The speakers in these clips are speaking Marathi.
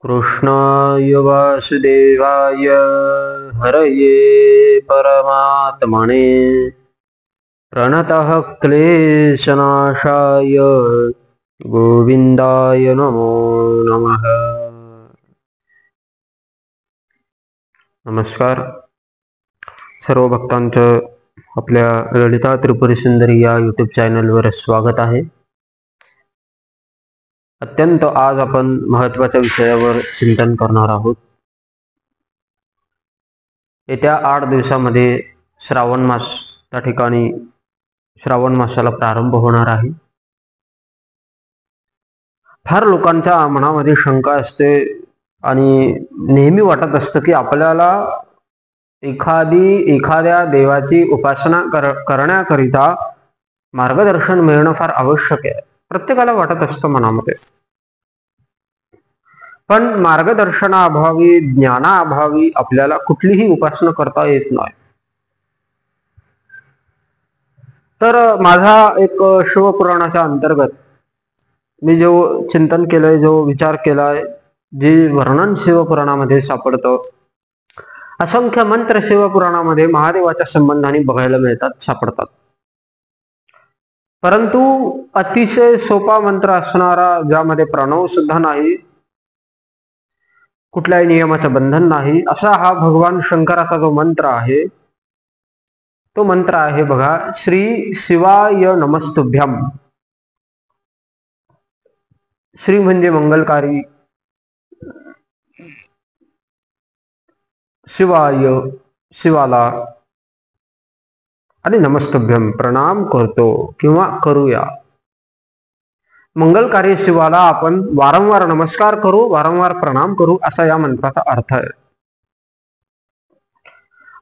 कृष्णाय वासुदेवाय हरये परमात्मने प्रणतः क्लेशनाशाय गोविंदाय नमो नमः। नमस्कार सर्व भक्तांचं आपल्या ललिता त्रिपुरी सुंदरी या यूट्यूब चॅनलवर स्वागत आहे। अत्यंत आज आपण महत्त्वाच्या विषयावर चिंतन करणार आहोत। येत्या 8 दिवसामध्ये श्रावण मास त्या ठिकाणी श्रावण मासाला प्रारंभ होणार आहे। फार लोकांच्या मनामध्ये शंका असते आणि नेहमी वाटत असतं की आपल्याला एखाद्या देवाची उपासना करण्याकरिता मार्गदर्शन मिळणं फार आवश्यक आहे। प्रत्येकाला वाटत असतं मनामध्ये, पण मार्गदर्शनाअभावी ज्ञानाअभावी आपल्याला कुठलीही उपासना करता येत नाही। तर माझा एक शिवपुराणाच्या अंतर्गत मी जो चिंतन केलंय, जो विचार केलाय, जे वर्णन शिवपुराणामध्ये सापडतं, असंख्य मंत्र शिवपुराणामध्ये महादेवाच्या संबंधाने बघायला मिळतात, सापडतात। परंतु अतिशय सोपा मंत्र असणारा, ज्यामध्ये प्रणव सुद्धा नाही, कुठल्याही नियमाचं बंधन नाही, असा हा भगवान शंकराचा जो मंत्र आहे, तो मंत्र आहे बघा, श्री शिवाय नमस्तुभ्यम। श्री म्हणजे मंगलकारी, शिवाय शिवाला, आणि नमस्तुभ्यम प्रणाम करतो किंवा करूया। मंगलकारी शिवाला आपण वारंवार नमस्कार करू, वारंवार प्रणाम करू, असा या मंत्राचा अर्थ आहे।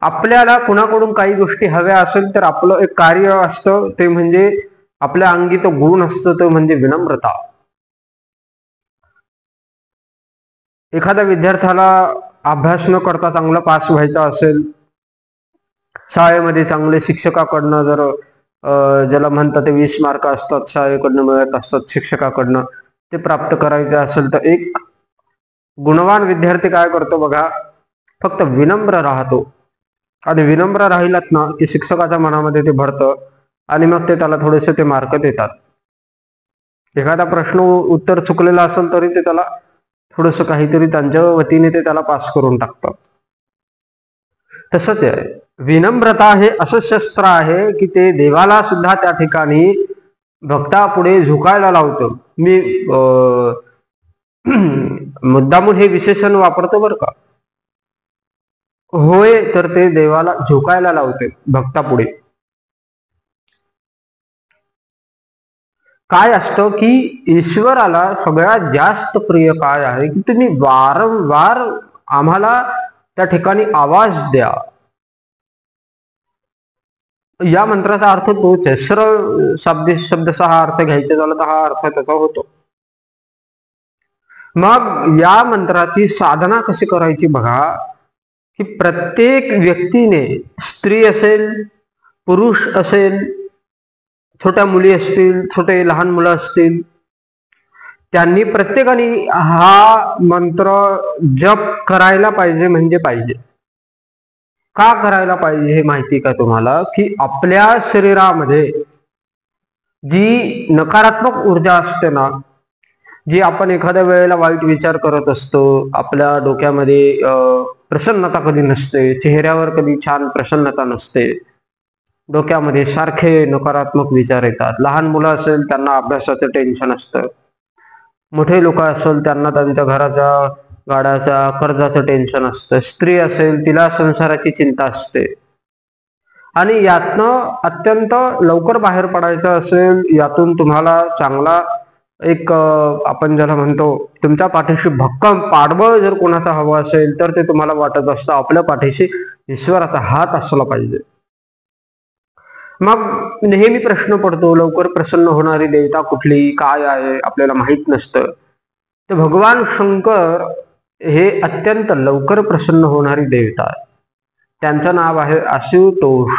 आपल्याला कुणाकडून काही गोष्टी हव्या असेल तर आपलं एक कार्य असतं, ते म्हणजे आपल्या अंगी तो गुण असतो, तो म्हणजे विनम्रता। एखाद्या विद्यार्थ्याला अभ्यास न करता चांगलं पास व्हायचं असेल, शाळेमध्ये चांगले शिक्षकाकडनं जर ज्याला म्हणतात ते 20 मार्क असतात, शाळेकडनं मिळत असतात, शिक्षकाकडनं ते प्राप्त करायचे असेल, तर एक गुणवान विद्यार्थी काय करतो बघा, फक्त विनम्र राहतो। आणि विनम्र राहिलात ना की शिक्षकाच्या मनामध्ये ते भरतं आणि मग ते त्याला थोडेसे ते मार्क देतात। एखादा प्रश्न उत्तर चुकलेला असेल तरी ते त्याला थोडस काहीतरी त्यांच्या वतीने ते त्याला पास करून टाकतात। तसंच आहे, विनम्रता हे असं शस्त्र आहे की ते देवाला सुद्धा त्या ठिकाणी भक्तापुढे झुकायला लावतं। मी मुद्दामून हे विशेषण वापरतो बरं का, होय, तर ते देवाला झुकायला लावते भक्तापुढे। काय असतं की ईश्वराला सगळ्यात जास्त प्रिय काय आहे की तुम्ही वारंवार आम्हाला त्या ठिकाणी आवाज द्या। या मंत्राचा अर्थ तोच आहे। सरळ शब्दशः हा अर्थ घ्यायचा झाला तर हा अर्थ त्याचा होतो। मग या मंत्राची साधना कशी करायची बघा, की प्रत्येक व्यक्तीने, स्त्री असेल, पुरुष असेल, छोट्या मुली असतील, छोटे लहान मुलं असतील, त्यांनी प्रत्येकाने हा मंत्र जप करायला पाहिजे, म्हणजे पाहिजे। का करायला पाहिजे हे माहिती का तुम्हाला, की आपल्या शरीरामध्ये जी नकारात्मक ऊर्जा असते ना, जी आपण एखाद्या वेळेला वाईट विचार करत असतो, आपल्या डोक्यामध्ये प्रसन्नता कधी नसते, चेहऱ्यावर कधी छान प्रसन्नता नसते, डोक्यामध्ये सारखे नकारात्मक विचार येतात। लहान मुलं असेल त्यांना अभ्यासाचं टेन्शन असतं, मोठे लोक असेल त्यांना त्यांच्या घराच्या गाड्याच्या कर्जाचं टेन्शन असतं, स्त्री असेल तिला संसाराची चिंता असते। आणि यातनं अत्यंत लवकर बाहेर पडायचं असेल, यातून तुम्हाला चांगला एक आपण ज्याला म्हणतो तुमच्या पाठीशी भक्कम पाठबळ जर कोणाचा हवा असेल, तर ते तुम्हाला वाटत असतं आपल्या पाठीशी ईश्वराचा हात असला पाहिजे। मग नेहमी प्रश्न पडतो, लवकर प्रसन्न होणारी देवता कुठली, काय आहे, आपल्याला माहित नसतं। तर भगवान शंकर हे अत्यंत लवकर प्रसन्न होणारी देवता आहे। त्यांचं नाव आहे आशुतोष।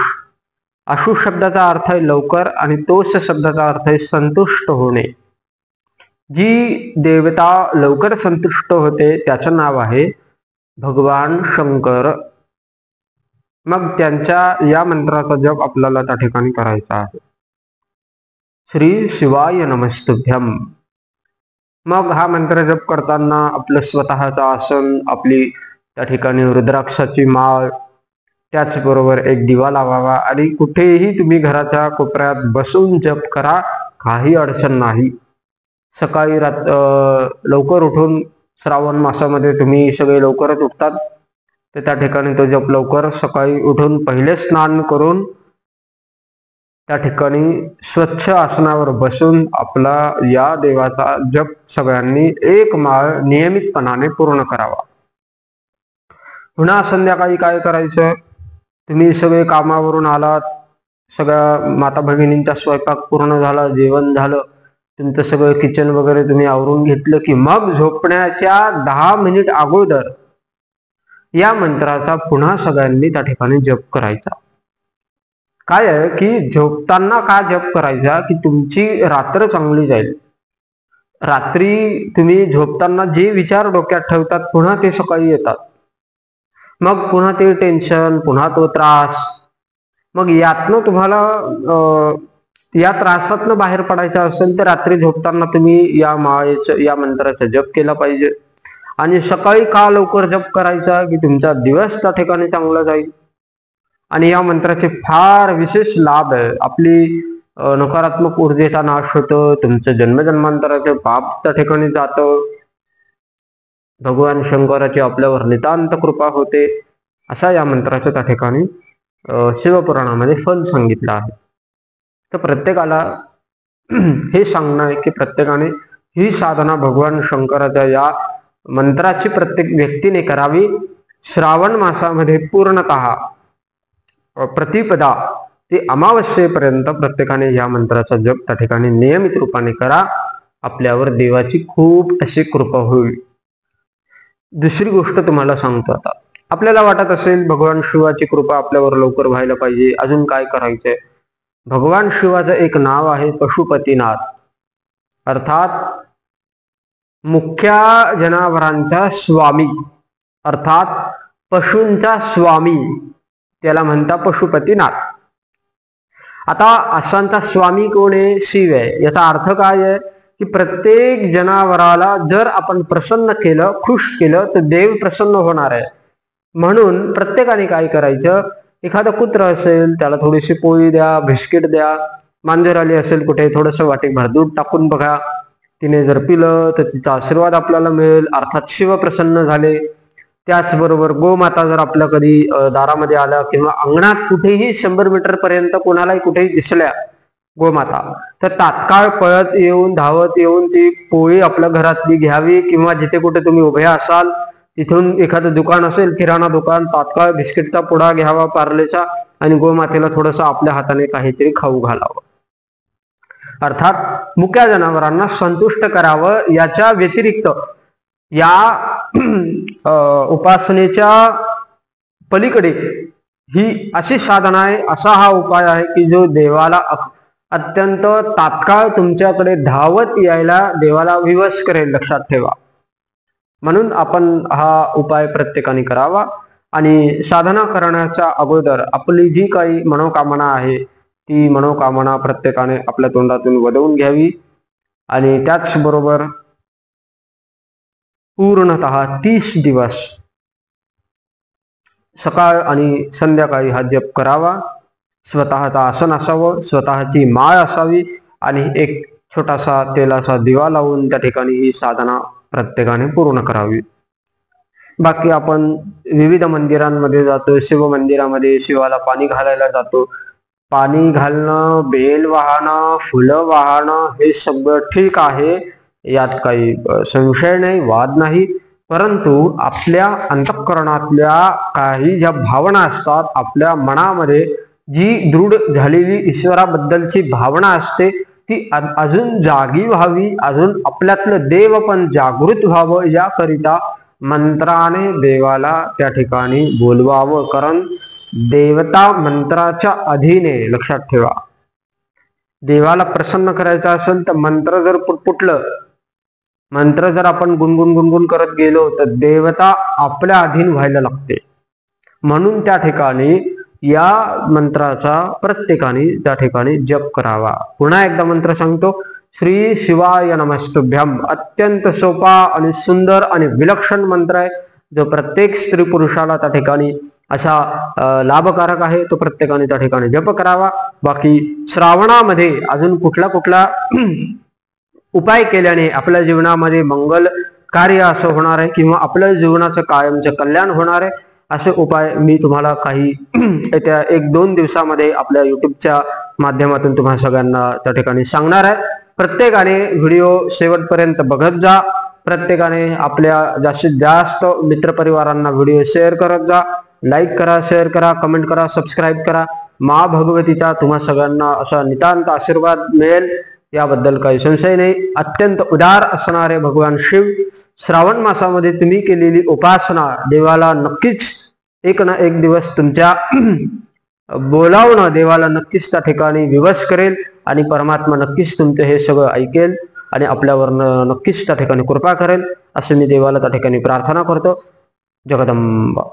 आशु शब्दाचा अर्थ आहे लवकर आणि तोष शब्दाचा अर्थ आहे संतुष्ट होणे। जी देवता लवकर संतुष्ट होते त्याचं नाव आहे भगवान शंकर. मग त्यांच्या या मंत्राचा जप आपल्याला त्या ठिकाणी करायचा आहे. श्री शिवाय नमस्तुभ्यम. मग हा मंत्र जप करताना आपलं स्वतःचं आसन, आपली त्या ठिकाणी रुद्राक्षाची माळ, त्याचबरोबर एक दिवा लावावा आणि कुठेही तुम्ही घराच्या कोपऱ्यात बसून जप करा, काही अडचण नाही. सकाळी लवकर उठून, श्रावण मासामध्ये तुम्ही सगळे लवकरच उठतात, तर त्या ठिकाणी तो जप लवकर सकाळी उठून पहिले स्नान करून त्या ठिकाणी स्वच्छ आसनावर बसून आपला या देवाचा जप सगळ्यांनी एक माळ नियमितपणाने पूर्ण करावा. पुन्हा संध्याकाळी काय करायचं, तुम्ही सगळे कामावरून आलात, सगळ्या माता भगिनींचा स्वयंपाक पूर्ण झाला, जेवण झालं, तुमचं सगळं किचन वगैरे तुम्ही आवरून घेतलं की मग झोपण्याच्या 10 मिनिट अगोदर या मंत्राचा पुन्हा सगळ्यांनी त्या ठिकाणी जप करायचा. काय आहे की झोपताना का जप करायचा की तुमची रात्र चांगली जाईल. रात्री तुम्ही झोपताना जे विचार डोक्यात ठेवतात पुन्हा ते सकाळी येतात, मग पुन्हा ते टेन्शन, पुन्हा तो त्रास, मग यातनं तुम्हाला या त्रासातनं बाहेर पडायचं असेल तर रात्री झोपताना तुम्ही या मंत्राचा जप केला पाहिजे. आणि सकाळी का लवकर जप करायचा की तुमचा दिवस त्या ठिकाणी चांगला जाईल. आणि या मंत्राचे फार विशेष लाभ आहे. आपली नकारात्मक ऊर्जेचा नाश होतो, तुमचं जन्मजन्मांतराचं पाप त्या ठिकाणी जातं, भगवान शंकराची आपल्यावर नितांत कृपा होते, असा या मंत्राचं त्या ठिकाणी शिवपुराणामध्ये फल सांगितलं आहे. तर प्रत्येकाला हे सांगणं आहे की प्रत्येकाने ही साधना भगवान शंकराच्या या मंत्राची प्रत्येक व्यक्तीने करावी. श्रावण मासामध्ये पूर्णतः प्रतिपदा ते अमावस्येपर्यंत प्रत्येकाने या मंत्राचा जप त्या ठिकाणी नियमित रूपाने करा. आपल्यावर देवाची खूप अशी कृपा होईल. दुसरी गोष्ट तुम्हाला सांगतो आता, आपल्याला वाटत असेल भगवान शिवाची कृपा आपल्यावर लवकर व्हायला पाहिजे, अजून काय करायचंय. भगवान शिवाचं एक नाव आहे पशुपतीनाथ, अर्थात मुख्या जनावरांचा स्वामी, अर्थात पशूंचा स्वामी, त्याला म्हणता पशुपतीनाथ. आता अशांचा स्वामी कोण आहे? शिव आहे. याचा अर्थ काय आहे की प्रत्येक जनावराला जर आपण प्रसन्न केलं, खुश केलं तर देव प्रसन्न होणार आहे. म्हणून प्रत्येकाने काय करायचं, एखादं कुत्र असेल त्याला थोडीशी पोळी द्या, बिस्किट द्या. मांजर आली असेल कुठे, थोडस वाटीभर दूध टाकून बघा, तिने जर पिलं तर तिचा आशीर्वाद आपल्याला मिळेल, अर्थात शिव प्रसन्न झाले. त्याचबरोबर गोमाता जर आपल्या कधी दारामध्ये आल्या किंवा अंगणात कुठेही 100 मीटर पर्यंत कोणालाही कुठेही दिसल्या गोमाता, तर तात्काळ पळत येऊन, धावत येऊन ती पोळी आपल्या घरातली घ्यावी, किंवा जिथे कुठे तुम्ही उभे असाल तिथून एखादं दुकान असेल, किराणा दुकान, तात्काळ बिस्किटचा पुडा घ्यावा पार्लेचा आणि गोमातेला थोडस आपल्या हाताने काहीतरी खाऊ घालावं. अर्थात मुक्या जनावरांना संतुष्ट करावं. याच्या व्यतिरिक्त या उपासनेच्या पलीकडे ही अशी साधना आहे, असा हा उपाय आहे की जो देवाला अत्यंत तात्काळ तुमच्याकडे धावत यायला देवाला विवश करेल, लक्षात ठेवा. म्हणून आपण हा उपाय प्रत्येकाने करावा. आणि साधना करण्याच्या अगोदर आपली जी काही मनोकामना आहे ती मनोकामना प्रत्येकाने आपल्या तोंडातून वदवून घ्यावी. आणि त्याचबरोबर पूर्णतः 30 दिवस सकाळ आणि संध्याकाळी हा जप करावा. स्वतःचं आसन असावं, स्वतःची माळ असावी आणि एक छोटासा तेलाचा दिवा लावून त्या ठिकाणी ही साधना प्रत्येकाने पूर्ण करावी. बाकी आपण विविध मंदिरांमध्ये जातो, शिव मंदिरामध्ये शिवाला पाणी घालायला जातो. पाणी घालणं, बेल वाहणं, फुलं वाहणं हे सगळं ठीक आहे, यात काही संशय नाही, वाद नाही. परंतु आपल्या अंतःकरणातल्या काही ज्या भावना असतात, आपल्या मनामध्ये जी दृढ झालेली ईश्वराबद्दलची भावना असते ती अजून जागी व्हावी, अजून आपल्यातलं देव पण जागृत व्हावं, याकरिता मंत्राने देवाला त्या ठिकाणी बोलवावं. कारण देवता मंत्राच्या अधीने, लक्षात ठेवा. देवाला प्रसन्न करायचं असेल तर मंत्र जर पुटपुटलं मंत्र जर आपण गुणगुण गुणगुण करत गेलो तर देवता आपल्या अधीन व्हायला लागते. म्हणून त्या ठिकाणी या मंत्राचा प्रत्येकाने त्या ठिकाणी जप करावा. पुन्हा एकदा मंत्र सांगतो, श्री शिवाय नमस्तुभ्यम. अत्यंत सोपा आणि सुंदर आणि विलक्षण मंत्र आहे, जो प्रत्येक स्त्री पुरुषाला त्या ठिकाणी अशा लाभकारक आहे. तो प्रत्येकाने त्या ठिकाणी जप करावा. बाकी श्रावणामध्ये अजून कुठला कुठला उपाय केल्याने आपल्या जीवनामध्ये मंगल कार्य असं होणार आहे किंवा आपल्या जीवनाचं कायमचं कल्याण होणार आहे, असे उपाय मी तुम्हाला काही येत्या 1-2 दिवसामध्ये आपल्या युट्यूबच्या माध्यमातून तुम्हाला सगळ्यांना त्या ठिकाणी सांगणार आहे. प्रत्येकाने व्हिडिओ शेवटपर्यंत बघत जा. प्रत्येकाने आपल्या जास्तीत जास्त मित्रपरिवारांना व्हिडिओ शेअर करत जा. लाईक करा, शेअर करा, कमेंट करा, सबस्क्राईब करा. मा भगवतीचा तुम्हा सगळ्यांना असा नितांत आशीर्वाद मिळेल याबद्दल काही संशय नाही. अत्यंत उदार असणारे भगवान शिव श्रावण मासामध्ये तुम्ही केलेली उपासना देवाला नक्कीच एक ना एक दिवस तुमच्या बोलावणं देवाला नक्कीच त्या ठिकाणी विवश करेल आणि परमात्मा नक्कीच तुमचं हे सगळं ऐकेल आणि आपल्यावर नक्कीच त्या ठिकाणी कृपा करेल, असे मी देवाला त्या ठिकाणी प्रार्थना करतो. जगदंबा.